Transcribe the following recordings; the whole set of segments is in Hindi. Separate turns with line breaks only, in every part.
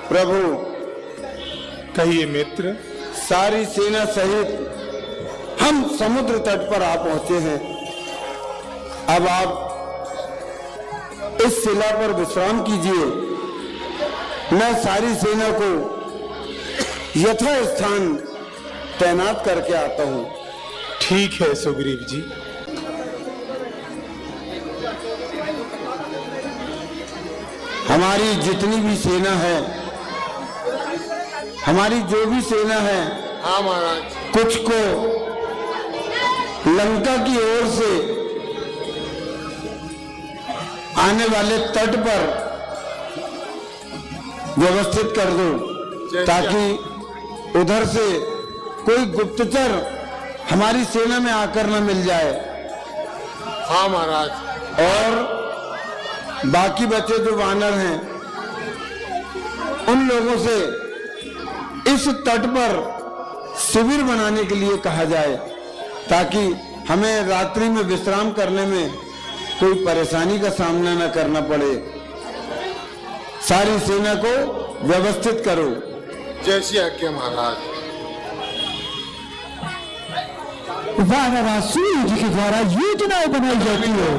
प्रभु,
कहिए मित्र।
सारी सेना सहित हम समुद्र तट पर आ पहुंचे हैं। अब आप इस शिला पर विश्राम कीजिए। मैं सारी सेना को यथा स्थान तैनात करके आता हूं।
ठीक है सुग्रीव जी।
हमारी जितनी भी सेना है, हमारी जो भी सेना है,
हाँ महाराज,
कुछ को लंका की ओर से आने वाले तट पर व्यवस्थित कर दो, ताकि उधर से कोई गुप्तचर हमारी सेना में आकर न मिल जाए।
हाँ महाराज।
और बाकी बचे जो वानर हैं, उन लोगों से इस तट पर शिविर बनाने के लिए कहा जाए, ताकि हमें रात्रि में विश्राम करने में कोई परेशानी का सामना न करना पड़े। सारी सेना को व्यवस्थित करो।
जैसी आज्ञा महाराज।
वानरासुर जी के द्वारा योजनाएं बनाई जाती है।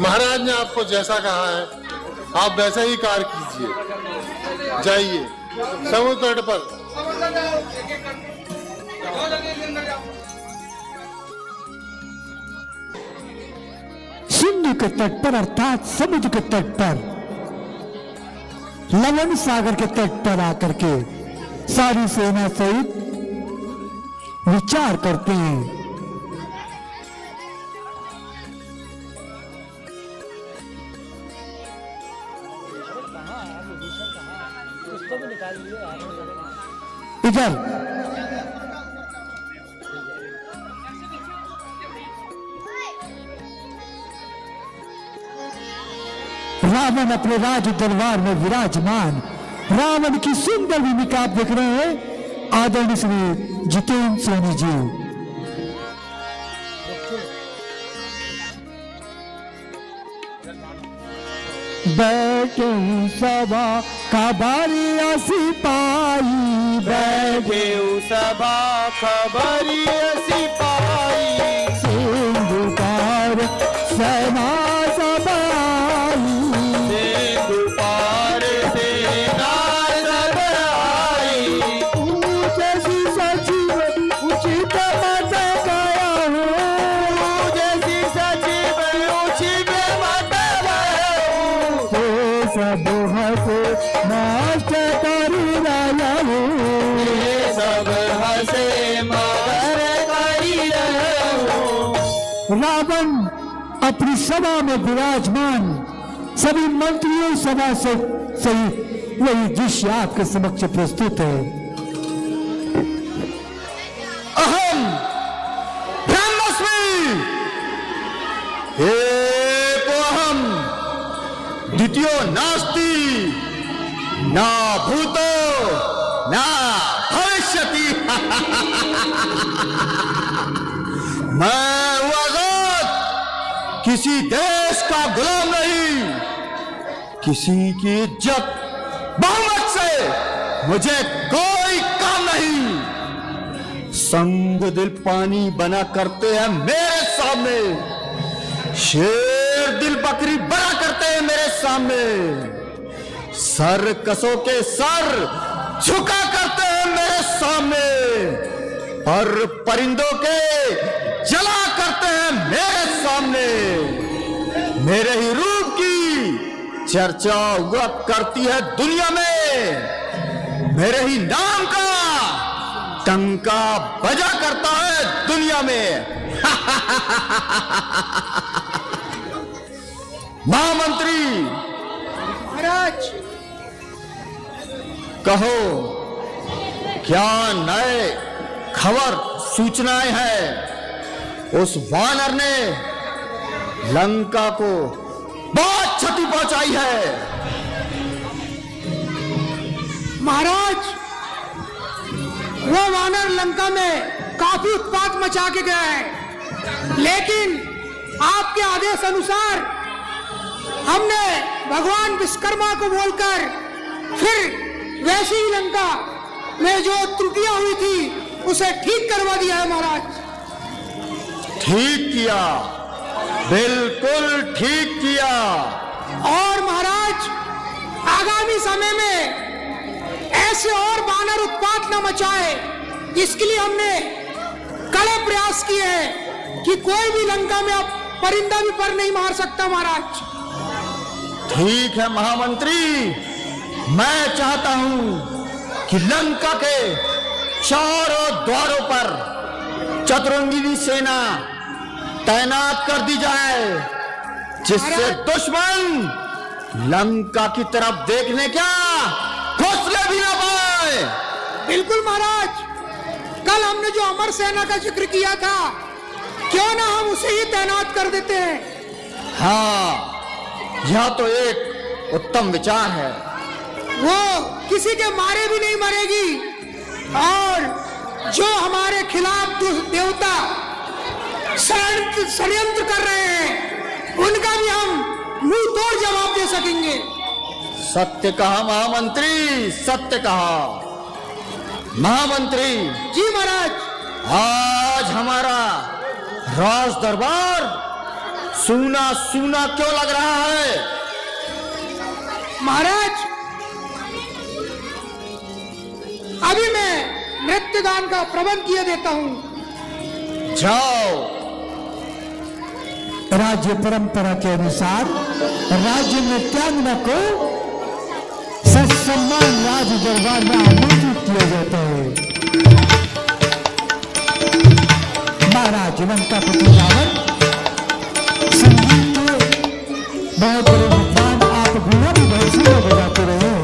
महाराज ने आपको जैसा कहा है, आप वैसा ही कार्य कीजिए। जाइए समुद्र तट पर।
सिंधु के तट पर अर्थात समुद्र के तट पर, लवण सागर के तट पर आकर के सारी सेना सहित विचार करते हैं। इधर रावण अपने राज दरबार में विराजमान रावण की सुंदर भूमिका आप देख रहे हैं। आदरणीय श्री जितेंद्र सोनी जी। बैठे सभा खबरिया सिपाही,
बैठे सभा खबरिया सिपाही,
सिंधु पार सेना सबाई,
सिंधु पार सेना सब आई।
जैसी सचिव उचित मत गया हूँ,
जैसी सचिव उचित मत गया हूँ,
सब हंसे नष्ट कर रहा हूँ,
सब हंसे मगर करी रहा हूँ।
रावण अपनी सभा में विराजमान सभी मंत्रियों सभा से सहित वही दृश्य आपके समक्ष प्रस्तुत है।
अहम ब्रह्मस्मि, एकोऽहम द्वितीयो नास्ति, न भूतो न भविष्यति। मैं हुआ गौत, किसी देश का गुलाम नहीं, किसी की इज्जत बहुमत से मुझे कोई काम नहीं। संग दिल पानी बना करते हैं मेरे सामने, शेर दिल बकरी बना करते हैं मेरे सामने, सर कसो के सर झुका करते हैं मेरे सामने, पर परिंदों के जला करते हैं मेरे सामने। मेरे ही रूप की चर्चा हुआ करती है दुनिया में, मेरे ही नाम का टंका बजा करता है दुनिया में। महामंत्री
महाराज,
कहो, क्या नए खबर सूचनाएं हैं? उस वानर ने लंका को बहुत क्षति पहुंचाई है।
महाराज, वो वानर लंका में काफी उत्पात मचा के गया है, लेकिन आपके आदेश अनुसार हमने भगवान विश्वकर्मा को बोलकर फिर वैसी ही लंका में जो त्रुटियां हुई थी उसे ठीक करवा दिया है महाराज।
ठीक किया, बिल्कुल ठीक किया।
और महाराज आगामी समय में ऐसे और वानर उत्पात न मचाए, इसके लिए हमने कड़े प्रयास किए हैं कि कोई भी लंका में अब परिंदा भी पर नहीं मार सकता महाराज।
ठीक है महामंत्री, मैं चाहता हूं कि लंका के चारों द्वारों पर चतुरंगिनी सेना तैनात कर दी जाए, जिससे दुश्मन लंका की तरफ देखने क्या घोंसले भी ना पाए।
बिल्कुल महाराज, कल हमने जो अमर सेना का जिक्र किया था, क्यों ना हम उसे ही तैनात कर देते हैं।
हाँ, यह तो एक उत्तम विचार है।
वो किसी के मारे भी नहीं मरेगी, और जो हमारे खिलाफ देवता षड्यंत्र कर रहे हैं, उनका भी हम मुंह तोड़ जवाब दे सकेंगे।
सत्य कहा महामंत्री, सत्य कहा। महामंत्री
जी महाराज।
आज हमारा राज दरबार सूना सूना क्यों लग रहा है?
महाराज अभी मैं नृत्य गान का प्रबंध किए देता हूं।
जाओ।
राज्य परंपरा के अनुसार राज्य नृत्यांगना को सत्सम्मान राज दरबार में आमंत्रित किया जाता है। महाराज लंकापति रावण संगीत के बहुत बड़े विद्वान, आप गुना भी बहुत सुंदर बजाते रहे हैं।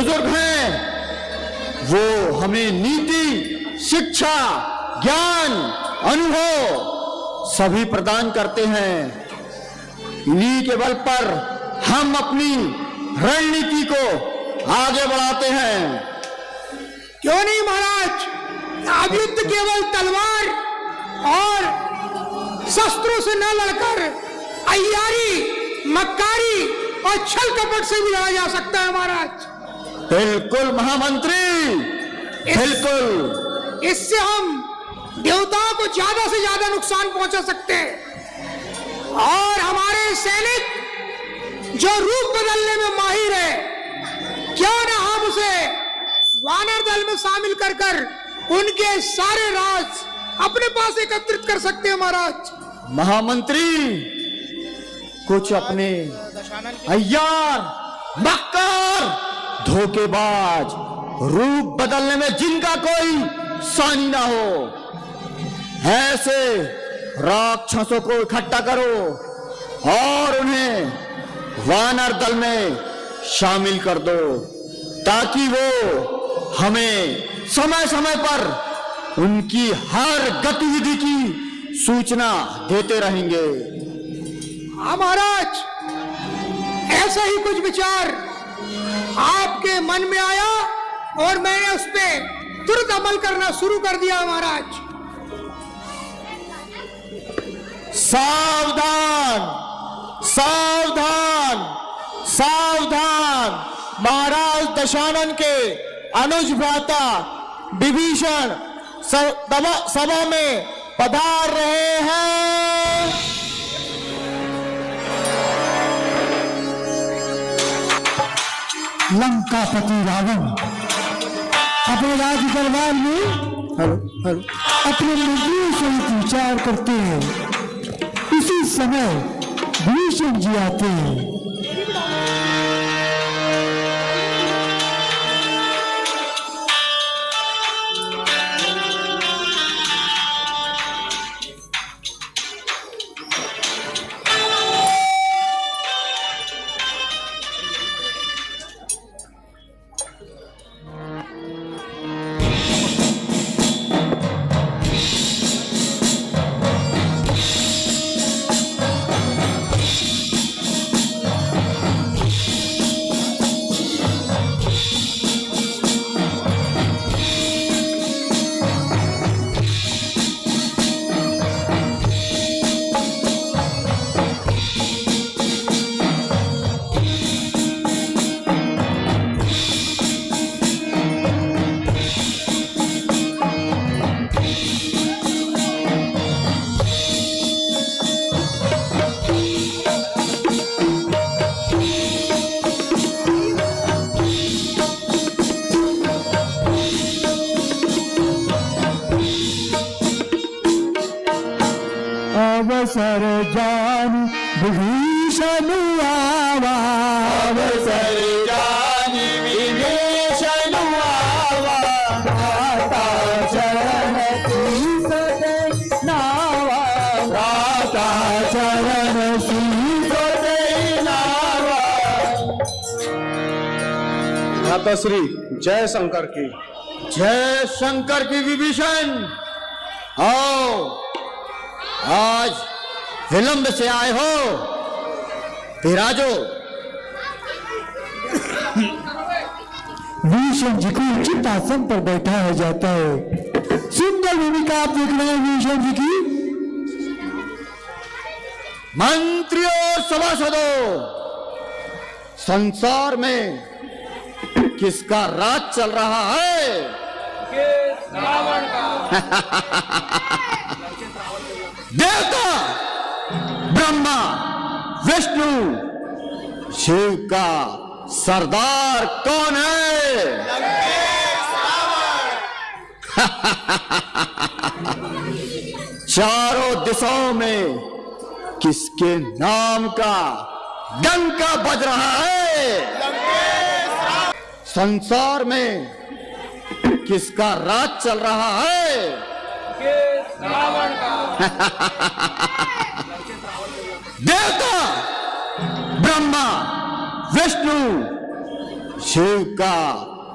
बुजुर्ग हैं, वो हमें नीति, शिक्षा, ज्ञान, अनुभव सभी प्रदान करते हैं। इन्हीं के बल पर हम अपनी रणनीति को आगे बढ़ाते हैं।
क्यों नहीं महाराज, अब युद्ध केवल तलवार और शस्त्रों से न लड़कर अय्यारी, मक्कारी और छल कपट से भी लड़ा जा सकता है महाराज।
बिल्कुल महामंत्री, बिल्कुल।
इससे हम देवताओं को ज्यादा से ज्यादा नुकसान पहुंचा सकते हैं और हमारे सैनिक जो रूप बदलने में माहिर है, क्यों ना हम उसे वानर दल में शामिल कर उनके सारे राज अपने पास एकत्रित कर सकते हैं महाराज।
महामंत्री, कुछ अपने अय्यार, मक्कार, धोखेबाज, रूप बदलने में जिनका कोई सानी ना हो, ऐसे राक्षसों को इकट्ठा करो और उन्हें वानर दल में शामिल कर दो, ताकि वो हमें समय समय पर उनकी हर गतिविधि की सूचना देते रहेंगे।
हाँ महाराज, ऐसा ही कुछ विचार आपके मन में आया और मैंने उस पर तुरंत अमल करना शुरू कर दिया महाराज।
सावधान, सावधान, सावधान! महाराज दशानन के अनुज भ्राता विभीषण सभा में पधार रहे हैं।
लंकापति रावण अपने राज दरबार में अपने मंत्रियों से विचार करते हैं। इसी समय भीषण जी आते हैं। अवसर जान विभीषण आवा,
अवसर जान विभीषण आवा,
भ्राता चरण शीस दे नावा,
भ्राता
चरण शीस
दे नावा।
माता श्री जय शंकर की।
जय शंकर की विभीषण। आओ, आज विलंब से आए हो, विराजो।
भीषण जी को उचित आसन पर बैठाया जाता है। सुंदर भूमिका आप देख रहे हैं भीषण जी की।
मंत्रियों, सभासदों, संसार में किसका राज चल रहा है? रावण का। देवता ब्रह्मा, विष्णु, शिव का सरदार कौन है? चारों दिशाओं में किसके नाम का डंका बज रहा है? संसार में किसका राज चल रहा है? रावण का। देवता ब्रह्मा, विष्णु, शिव का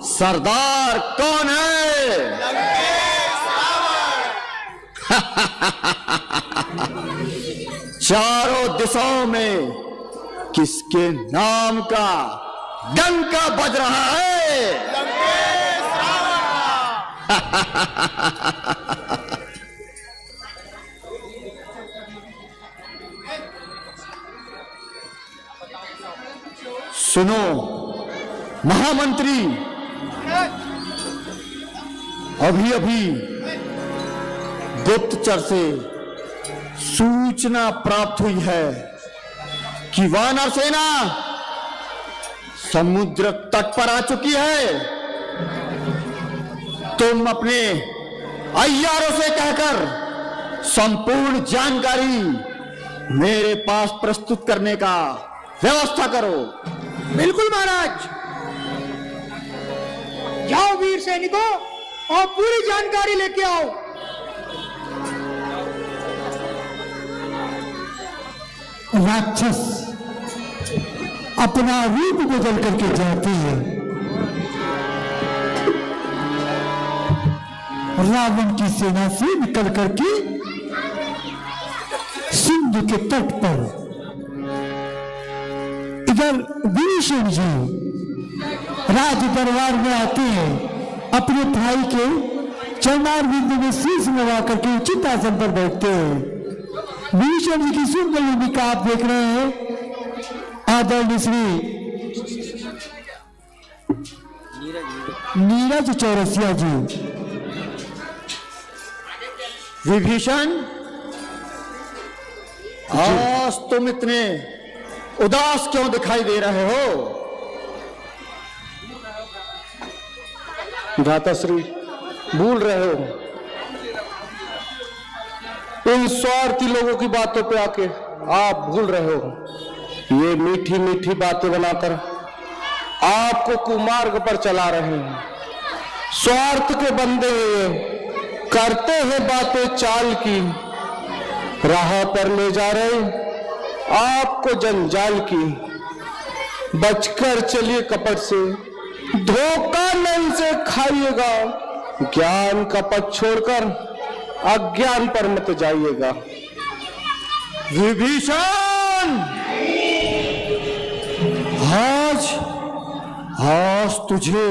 सरदार कौन है? चारों दिशाओं में किसके नाम का डंका बज रहा है? सुनो महामंत्री, अभी अभी गुप्तचर से सूचना प्राप्त हुई है कि वानर सेना समुद्र तट पर आ चुकी है। तुम अपने अय्यारों से कहकर संपूर्ण जानकारी मेरे पास प्रस्तुत करने का व्यवस्था करो।
बिल्कुल महाराज, जाओ वीर सैनिकों और पूरी जानकारी लेके आओ।
राक्षस अपना रूप बदल करके जाते हैं। रावण की सेना से निकल करके सिंधु के तट पर इधर विभीषण जी राज दरबार में आते हैं, अपने भाई के चरणारविंद में शीश नवा करके उचित आसन पर बैठते हैं। विभीषण जी की सुंदर भूमिका आप देख रहे हैं। आदरणीय श्री नीरज चौरसिया जी।
विभीषण, आज तुम इतने उदास क्यों दिखाई दे रहे हो?
भ्राताश्री, भूल रहे हो, इन स्वार्थी लोगों की बातों पे आके आप भूल रहे हो। ये मीठी मीठी बातें बनाकर आपको कुमार्ग पर चला रहे हैं। स्वार्थ के बंदे करते हैं बातें चाल की, राह पर ले जा रहे आपको जंजाल की। बचकर चलिए कपट से, धोखा नहीं से खाइएगा। ज्ञान कपट छोड़कर अज्ञान पर मत जाइएगा।
विभीषण, आज तुझे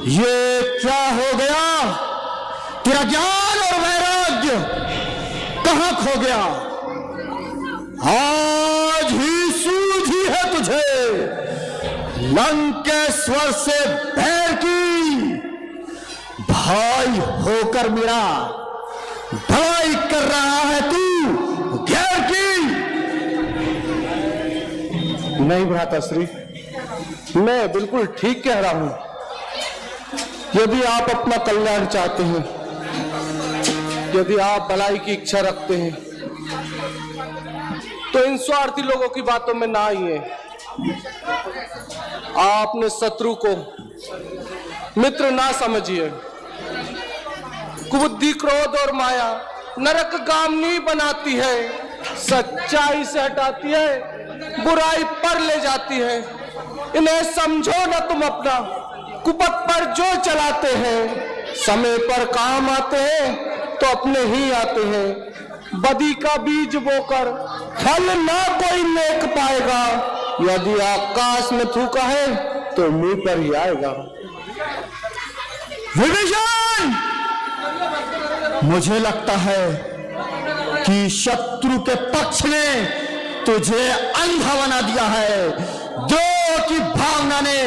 ये क्या हो गया? तेरा ज्ञान और वैराग्य कहां खो गया? आज ही सूझी है तुझे लंकेश्वर से बैर की। भाई होकर मेरा भलाई कर रहा है तू गैर की।
नहीं भ्राताश्री, मैं बिल्कुल ठीक कह रहा हूं। यदि आप अपना कल्याण चाहते हैं, यदि आप भलाई की इच्छा रखते हैं, तो इन स्वार्थी लोगों की बातों में ना आइए। आपने शत्रु को मित्र ना समझिए। कुबुद्धि, क्रोध और माया नरक गामनी बनाती है, सच्चाई से हटाती है, बुराई पर ले जाती है। इन्हें समझो ना तुम अपना, कुपथ पर जो चलाते हैं, समय पर काम आते हैं तो अपने ही आते हैं। बदी का बीज बोकर फल ना कोई नेक पाएगा। यदि आकाश में थूका है तो मुंह पर ही आएगा।
विभीषण, मुझे लगता है कि शत्रु के पक्ष ने तुझे अंधा बना दिया है। जो की भावना ने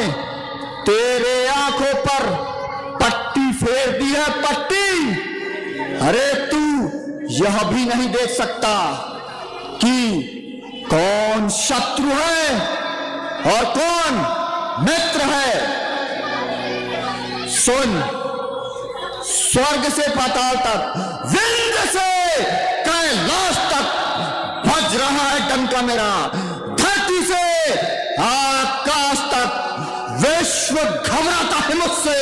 तेरे आंखों पर पट्टी फेर दी है, पट्टी। अरे तू यह भी नहीं देख सकता कि कौन शत्रु है और कौन मित्र है। सुन, स्वर्ग से पाताल तक, विंध्य से कैलाश तक बज रहा है डंका मेरा। धरती से आकाश तक विश्व घबराता है मुझसे।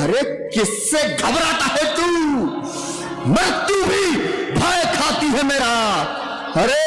अरे किससे घबराता है तू? मृत्यु भी भय खाती है मेरा। अरे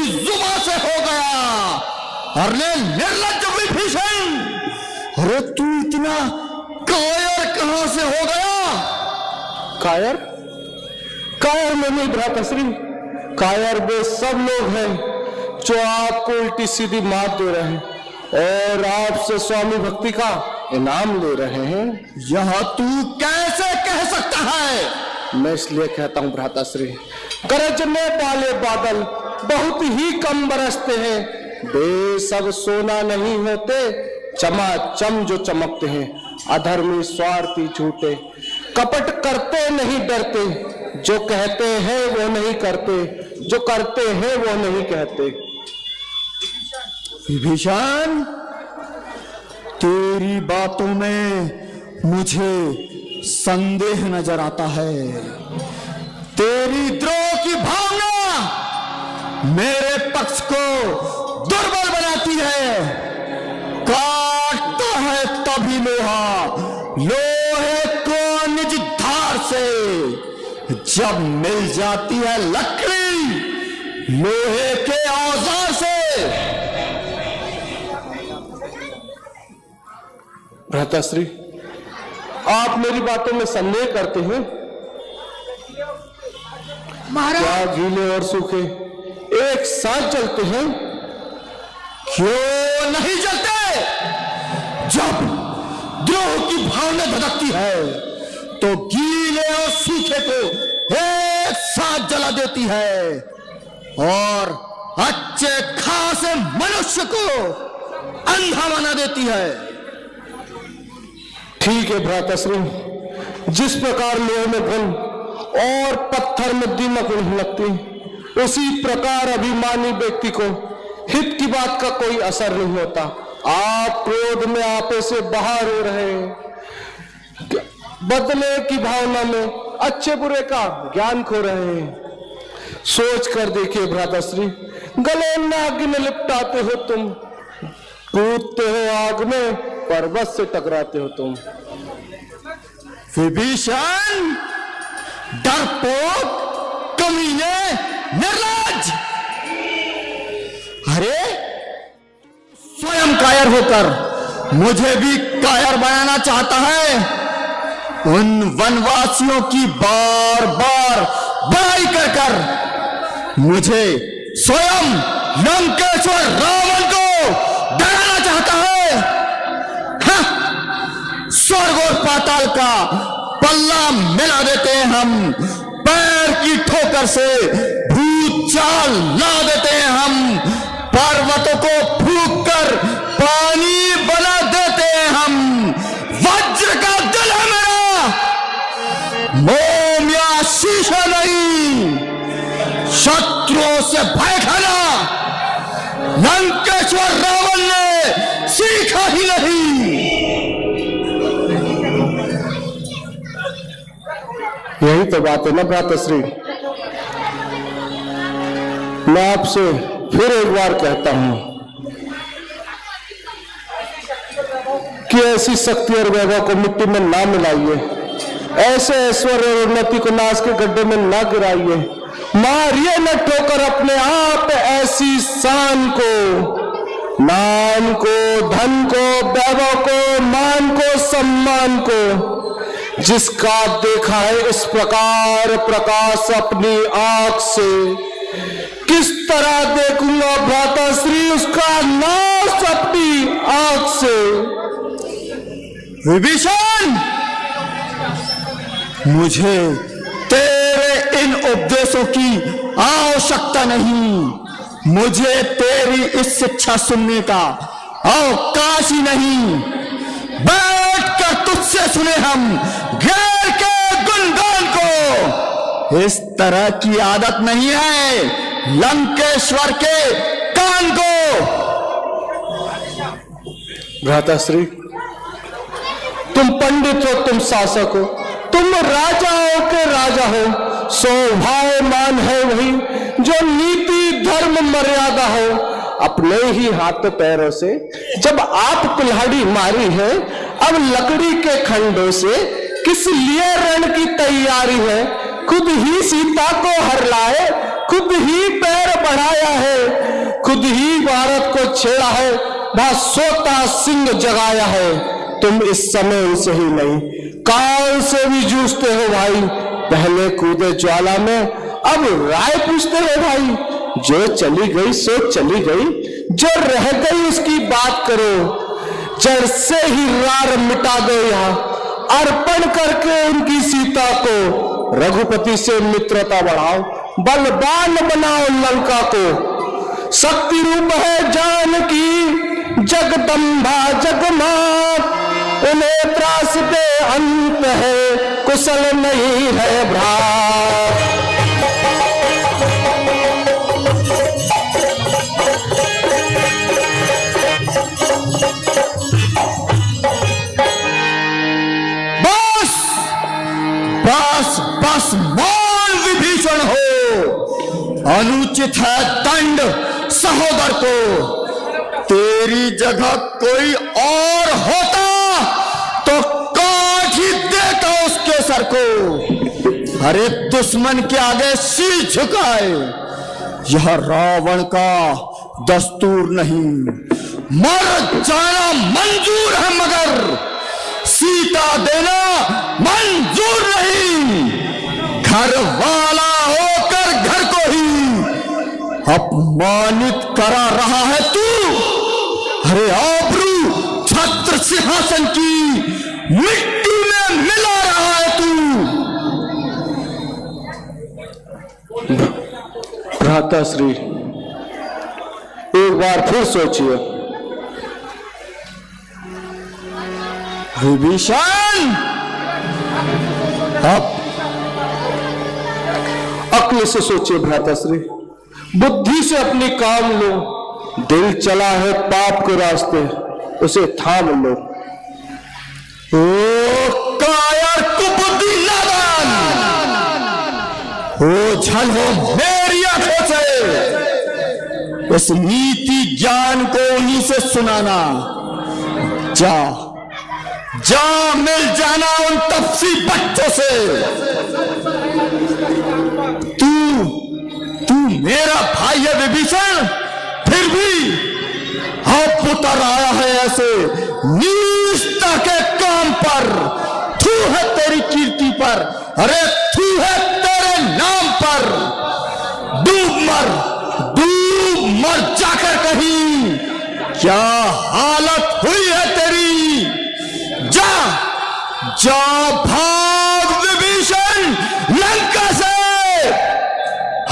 जुबान से हो गया। अरे निर्लज्ज विभीषण, अरे तू इतना कायर कहां से हो गया?
कायर? कायर में नहीं भ्राताश्री, कायर वे सब लोग हैं जो आपको उल्टी सीधी मात दे रहे हैं और आपसे स्वामी भक्ति का इनाम ले रहे हैं।
यह तू कैसे कह सकता है?
मैं इसलिए कहता हूं भ्राताश्री, गरजने वाले बादल बहुत ही कम बरसते हैं, वे सब सोना नहीं होते, चमाचम जो चमकते हैं। अधर्मी, स्वार्थी, झूठे, कपट करते नहीं डरते, जो कहते हैं वो नहीं करते, जो करते हैं वो नहीं कहते।
विभीषण, तेरी बातों में मुझे संदेह नजर आता है। तेरी द्रोह की भावना मेरे पक्ष को दुर्बल बनाती है। काटता है तभी लोहा लोहे को निज धार से, जब मिल जाती है लकड़ी लोहे के औजार से।
भ्राताश्री, आप मेरी बातों में संदेह करते हैं?
महाराज,
क्या गीले और सूखे एक साथ चलते हैं?
क्यों नहीं जलते? जब द्रोह की भावना धधकती है तो गीले और सूखे को एक साथ जला देती है और अच्छे खासे मनुष्य को अंधा बना देती है।
ठीक है भ्राताश्री, जिस प्रकार लोहे में घुन और पत्थर में दीमक नहीं लगती, उसी प्रकार अभिमानी व्यक्ति को हित की बात का कोई असर नहीं होता। आप क्रोध में आपे से बाहर हो रहे हैं, बदले की भावना में अच्छे बुरे का ज्ञान खो रहे हैं। सोच कर देखिए भ्राताश्री, गले नाग में लिपटाते हो तुम, कूदते हो आग में, पर्वत से टकराते हो तुम।
विभीषण, डरपोक, कमीने, निर्लज्ज! अरे स्वयं कायर होकर मुझे भी कायर बनाना चाहता है। उन वनवासियों की बार बार बड़ाई कर कर मुझे स्वयं लंकेश्वर रावण को डराना चाहता है। हाँ, स्वर्ग और पाताल का पल्ला मिला देते हैं हम, पैर की ठोकर से भूचाल ला देते हैं हम, पर्वतों को फूंक कर पानी बना देते हैं हम। वज्र का दिल है मेरा, मोम या शीशा नहीं। शत्रुओं से भय खाना लंकेश्वर रावण ने सीखा ही नहीं।
यही तो बात है ना भ्राताश्री। मैं आपसे फिर एक बार कहता हूं कि ऐसी शक्ति और वैभव को मिट्टी में ना मिलाइए, ऐसे ऐश्वर्य और उन्नति को नाश के गड्ढे में ना गिराइए, मारिए न ठोकर अपने आप ऐसी शान को, नाम को, धन को, वैभव को, मान को, सम्मान को, जिसका देखा है इस प्रकार प्रकाश अपनी आंख से, किस तरह देखूंगा भ्राताश्री उसका नाश अपनी आंख से।
विभीषण, मुझे तेरे इन उपदेशों की आवश्यकता नहीं। मुझे तेरी इस शिक्षा सुनने का अवकाश ही नहीं। बैठकर तुझसे सुने हम गैर के गुणगान को। इस तरह की आदत नहीं है लंकेश्वर के कान को।
भ्राताश्री, तुम पंडित हो, तुम शासक हो, तुम राजाओं के राजा हो। शोभायमान है वही जो नीति धर्म मर्यादा हो। अपने ही हाथ पैरों से जब आप कुल्हाड़ी मारी है, अब लकड़ी के खंडों से किस लिए रण की तैयारी है। खुद ही सीता को हर लाए, खुद ही पैर बढ़ाया है, खुद ही भारत को छेड़ा है, वह सोता सिंह जगाया है। तुम इस समय उनसे ही नहीं काल से भी जूझते हो भाई। पहले कूदे ज्वाला में अब राय पूछते हो भाई। जो चली गई सो चली गई, जो रह गई उसकी बात करो। जड़ से ही रार मिटा दो यहाँ, अर्पण करके उनकी सीता को। रघुपति से मित्रता बढ़ाओ, बलवान बनाओ लंका को। शक्ति रूप है जानकी जगदम्बा जगमात, उन्हें त्रास दे अंत है, कुशल नहीं है भ्रात।
बस बस मौन विभीषण हो, अनुचित है दंड सहोदर को। तेरी जगह कोई और होता तो काट ही देता उसके सर को। अरे दुश्मन के आगे शीश झुकाए, यह रावण का दस्तूर नहीं। मर जाना मंजूर है मगर सीता देना मंजूर नहीं। घर वाला होकर घर को ही अपमानित करा रहा है तू। अरे आबरू छत्र सिंहासन की मिट्टी में मिला रहा है तू।
भ्राताश्री, एक बार फिर सोचिए।
विभीषण,
आप अक्ल से सोचिए भ्राताश्री, बुद्धि से अपनी काम लो। दिल चला है पाप के रास्ते, उसे थाम लो।
ओ कायर कुबुद्धि नादान, ओझल हो मेरी आंखों से। इस नीति ज्ञान को उन्हीं से सुनाना। जा जा मिल जाना उन तपसी बच्चों से। तू मेरा भाई है विभीषण, फिर भी अब उतर आया है ऐसे नीचता के काम पर। थू है तेरी कीर्ति पर, अरे थू है तेरे नाम पर। डूब मर जाकर कहीं, क्या हालत हुई है तेरी। जा भाग विभीषण लंका से,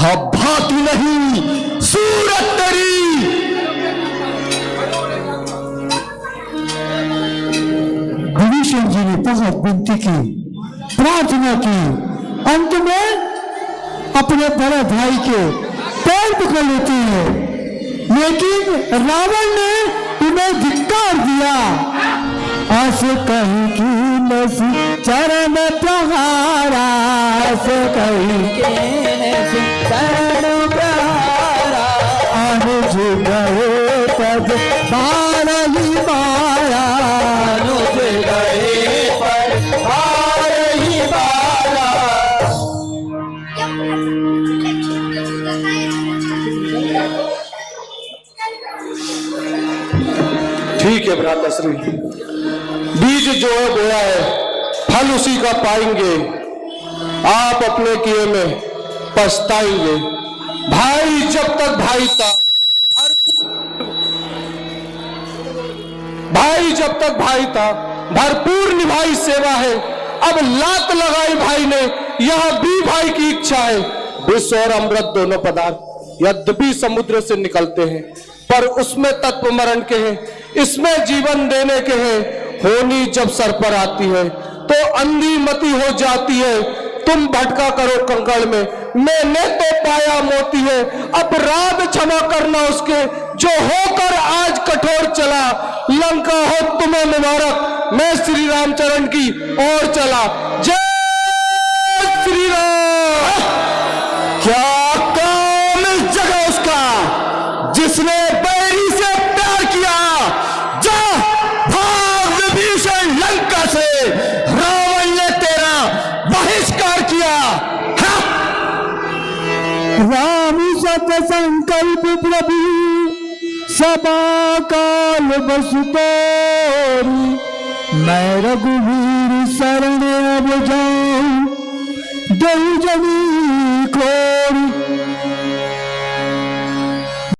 अब भाती नहीं सूरत तेरी।
विभीषण जी ने बहुत विनती की, प्रार्थना की, अंत में अपने बड़े भाई के पैर पकड़ लेते हैं, लेकिन रावण ने उन्हें धिक्कार दिया। आस कहीं की नसी चरण प्रहारा, आस कहीं के चरण प्रहारा, अनुज गए तब बार ही बारा, अनुज गए पर बार ही बारा।
ठीक है भ्राताश्री, बीज जो है बोया है, फल उसी का पाएंगे। आप अपने किए में पछताएंगे। भाई जब तक भाई था, भाई जब तक भाई था भरपूर निभाई सेवा है। अब लात लगाई भाई ने, यह भी भाई की इच्छा है। विष और अमृत दोनों पदार्थ यद्यपि समुद्र से निकलते हैं, पर उसमें तत्व मरण के हैं, इसमें जीवन देने के हैं। होनी जब सर पर आती है तो अंधी मती हो जाती है। तुम भटका करो कंकड़ में, मैंने तो पाया मोती है। अपराध क्षमा करना उसके जो होकर आज कठोर चला। लंका हो तुम्हें मुबारक, मैं श्री रामचरण की ओर चला। जय श्री राम।
क्या काम इस जगह उसका जिसने बैरी से प्यार किया। जा भाग विभीषण लंका से, रावण ने तेरा बहिष्कार किया।
राम सत संकल्प प्रभु सभा काल बस तोरी, मैं रघुवीर शरण अब जाऊं, दो जनी